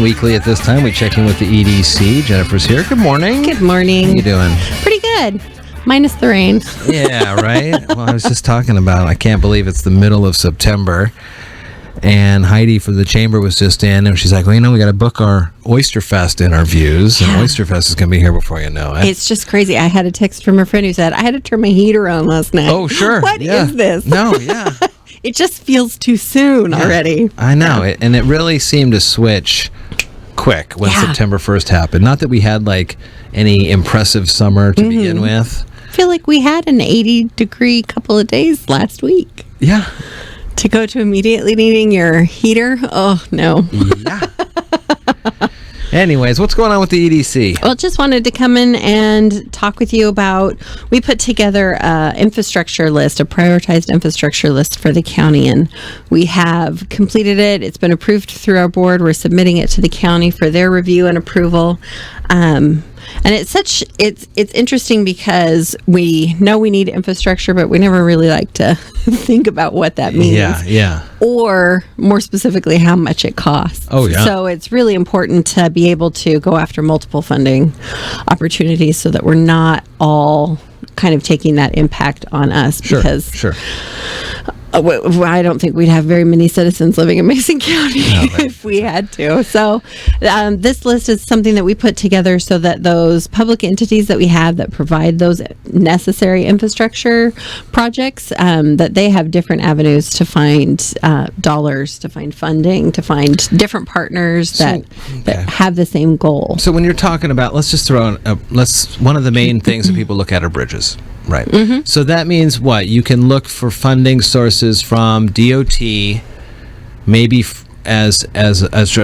weekly at this time. We check in with the EDC. Jennifer's here. Good morning. Good morning. How you doing? Pretty good. Minus the rain. Yeah, right? Well, I was just talking about, I can't believe it's the middle of September. And Heidi from the chamber was just in, and she's like, well, we got to book our Oyster Fest interviews, and Oyster Fest is going to be here before you know it. It's just crazy. I had a text from a friend who said, I had to turn my heater on last night. Oh, sure. What is this? No, yeah. It just feels too soon already. I know. And it really seemed to switch quick when September 1st happened. Not that we had, any impressive summer to begin with. I feel like we had an 80-degree couple of days last week. Yeah. To go to immediately needing your heater? Oh, no. Yeah. Anyways, what's going on with the EDC? Well, just wanted to come in and talk with you about, we put together an infrastructure list, a prioritized infrastructure list for the county, and we have completed it. It's been approved through our board. We're submitting it to the county for their review and approval. And it's interesting because we know we need infrastructure, but we never really like to think about what that means. Yeah. Or more specifically, how much it costs. Oh, yeah. So it's really important to be able to go after multiple funding opportunities so that we're not all kind of taking that impact on us. Sure. I don't think we'd have very many citizens living in Mason County if we had to. So this list is something that we put together so that those public entities that we have that provide those necessary infrastructure projects, that they have different avenues to find dollars, to find funding, to find different partners that have the same goal. So when you're talking about, let's just throw in, one of the main things that people look at are bridges. Right. Mm-hmm. So that means what? You can look for funding sources from DOT, maybe as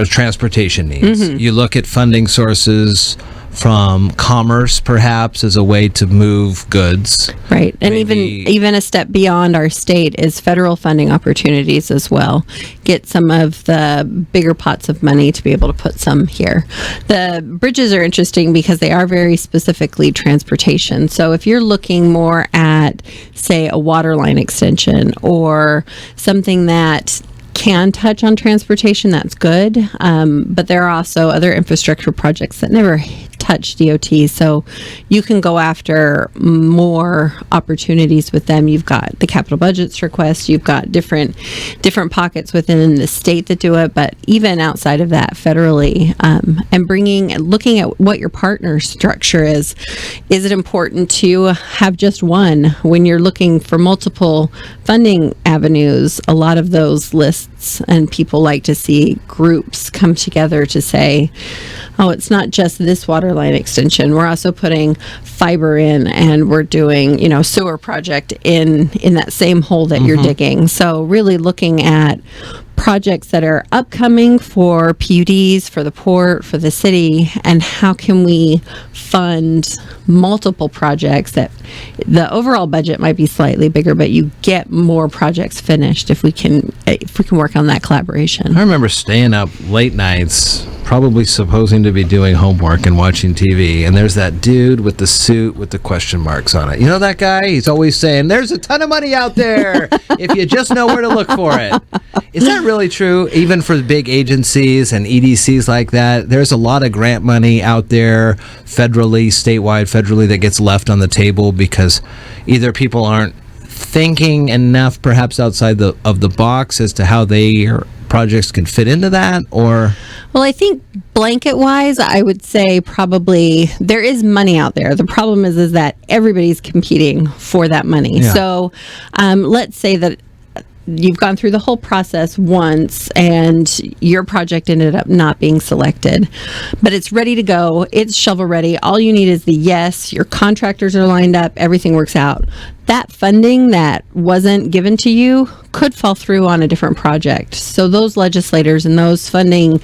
transportation needs. Mm-hmm. You look at funding sources from commerce, perhaps, as a way to move goods. Right. And even a step beyond our state is federal funding opportunities as well. Get some of the bigger pots of money to be able to put some here. The bridges are interesting because they are very specifically transportation. So if you're looking more at, say, a water line extension or something that can touch on transportation, that's good. But there are also other infrastructure projects that never touch DOT, so you can go after more opportunities with them. You've got the capital budgets request, you've got different pockets within the state that do it, but even outside of that federally, and looking at what your partner structure is it important to have just one when you're looking for multiple funding avenues? A lot of those lists and people like to see groups come together to say, oh, it's not just this water line extension. We're also putting fiber in, and we're doing, sewer project in that same hole that you're digging. So really looking at projects that are upcoming for PUDs, for the port, for the city, and how can we fund multiple projects that the overall budget might be slightly bigger, but you get more projects finished if we can work on that collaboration. I remember staying up late nights, probably supposing to be doing homework and watching TV, and there's that dude with the suit with the question marks on it. You know that guy? He's always saying, there's a ton of money out there if you just know where to look for it. Is that really true? Even for big agencies and EDCs like that, there's a lot of grant money out there, statewide, federally, that gets left on the table because either people aren't thinking enough, perhaps outside of the box, as to how their projects can fit into that, or... Well, I think blanket-wise, I would say probably there is money out there. The problem is that everybody's competing for that money. Yeah. So let's say that you've gone through the whole process once and your project ended up not being selected, but it's ready to go. It's shovel ready. All you need is the yes. Your contractors are lined up. Everything works out. That funding that wasn't given to you could fall through on a different project. So those legislators and those funding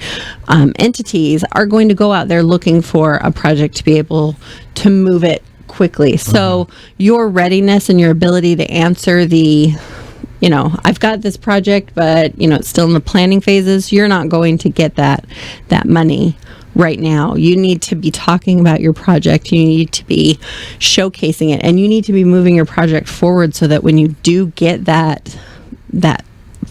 entities are going to go out there looking for a project to be able to move it quickly. So your readiness and your ability to answer I've got this project, but, it's still in the planning phases. You're not going to get that money right now. You need to be talking about your project. You need to be showcasing it, and you need to be moving your project forward so that when you do get that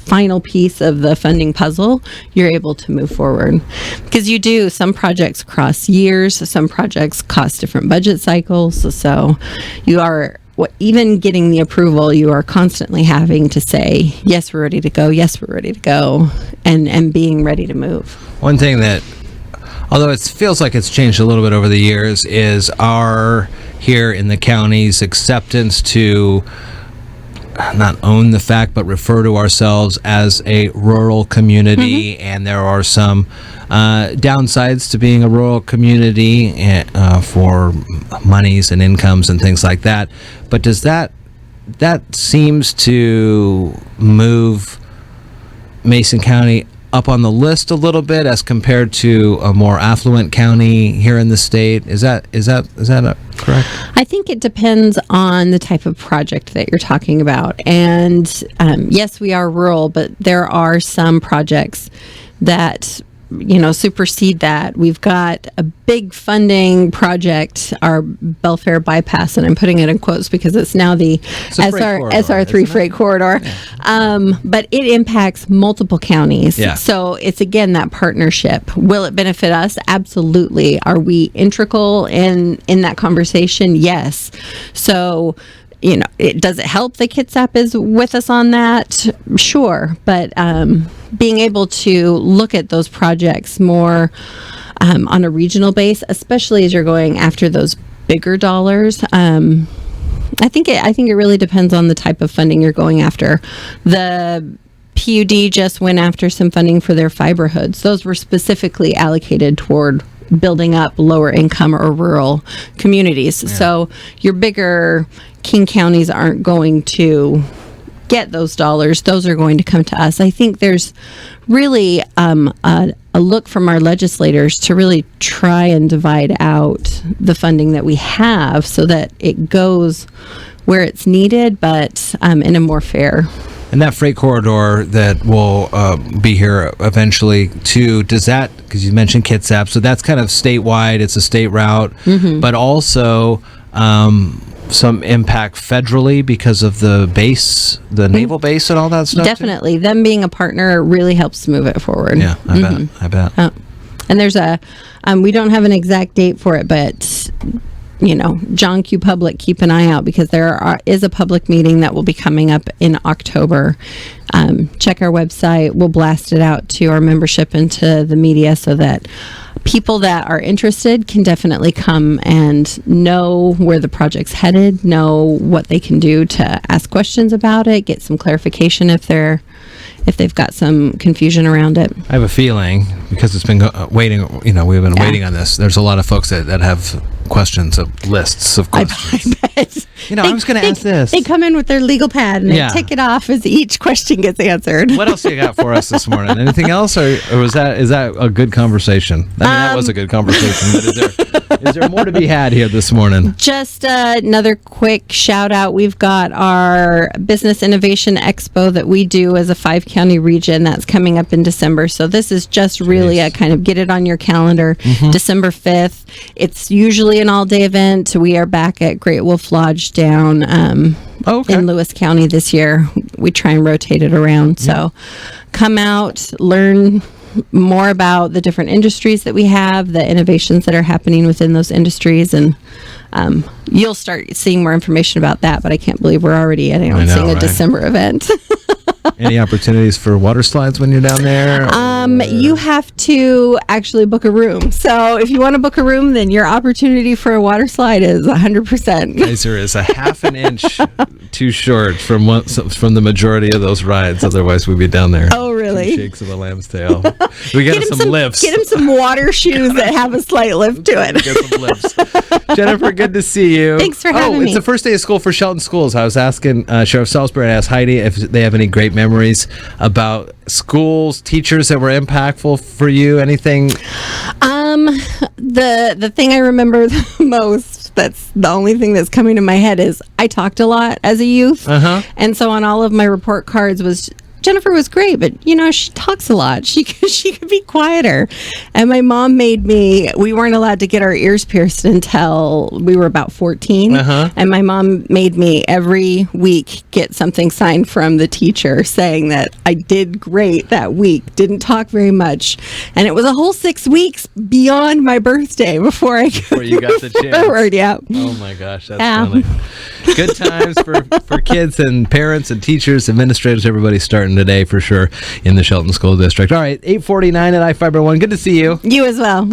final piece of the funding puzzle, you're able to move forward. Because some projects cross years, some projects cost different budget cycles. So you are, even getting the approval, you are constantly having to say, yes, we're ready to go. Yes, we're ready to go. And being ready to move. One thing that, although it feels like it's changed a little bit over the years, is our, here in the county's acceptance to not own the fact, but refer to ourselves as a rural community. And there are some downsides to being a rural community for monies and incomes and things like that. But does that seems to move Mason County up on the list a little bit as compared to a more affluent county here in the state? Is that correct? I think it depends on the type of project that you're talking about. And yes, we are rural, but there are some projects that supersede that. We've got a big funding project, our Belfair bypass, and I'm putting it in quotes because it's now the SR3 freight corridor. Yeah. But it impacts multiple counties. Yeah. So it's, again, that partnership. Will it benefit us? Absolutely. Are we integral in that conversation? Yes. So, does it help that Kitsap is with us on that? Sure. But being able to look at those projects more on a regional base, especially as you're going after those bigger dollars, I think it really depends on the type of funding you're going after. The PUD just went after some funding for their fiber hoods. Those were specifically allocated toward building up lower income or rural communities. Yeah. So your bigger King counties aren't going to get those dollars. Those are going to come to us. I think there's really a look from our legislators to really try and divide out the funding that we have so that it goes where it's needed, but in a more fair. And that freight corridor that will be here eventually too, does that, because you mentioned Kitsap, so that's kind of statewide, it's a state route, but also some impact federally because of the base, the naval base and all that stuff? Definitely. Too? Them being a partner really helps move it forward. Yeah, I bet. And there's we don't have an exact date for it, but John Q. Public, keep an eye out because there is a public meeting that will be coming up in October. Check our website. We'll blast it out to our membership and to the media so that people that are interested can definitely come and know where the project's headed, know what they can do to ask questions about it, get some clarification if they've got some confusion around it. I have a feeling, because it's been waiting, we've been waiting on this. There's a lot of folks that have questions, lists of questions. I bet. I was going to ask this. They come in with their legal pad and they tick it off as each question gets answered. What else you got for us this morning? Anything else, or is that a good conversation? That was a good conversation. But is there more to be had here this morning? Just another quick shout out. We've got our Business Innovation Expo that we do as a 5-county region that's coming up in December. So this is just really a kind of get it on your calendar. December 5th. It's usually an all-day event. We are back at Great Wolf Lodge down in Lewis County this year. We try and rotate it around. So come out, learn more about the different industries that we have, the innovations that are happening within those industries, and you'll start seeing more information about that, but I can't believe we're already announcing a December event. Any opportunities for water slides when you're down there? You have to actually book a room. So if you want to book a room, then your opportunity for a water slide is 100%. Geyser is a half an inch too short from the majority of those rides. Otherwise, we'd be down there. Oh, really? 2 shakes of a lamb's tail. We get some lifts. Get him some water shoes that have a slight lift to it. Get some lifts. Jennifer, good to see you. Thanks for having me. It's the first day of school for Shelton Schools. I was asking Sheriff Salisbury, I asked Heidi if they have any great memories about schools, teachers that were impactful for you. Anything? The thing I remember the most, that's the only thing that's coming to my head, is I talked a lot as a youth. And so on all of my report cards was Jennifer was great, but she talks a lot. She could be quieter. And my mom made me. We weren't allowed to get our ears pierced until we were about 14. And my mom made me every week get something signed from the teacher saying that I did great that week. Didn't talk very much, and it was a whole 6 weeks beyond my birthday before you got the chance. Forward, yeah. Oh my gosh, that's funny. Good times for kids and parents and teachers, administrators, everybody starting today for sure in the Shelton School District. All right, 8:49 at I-Fiber 1. Good to see you. You as well.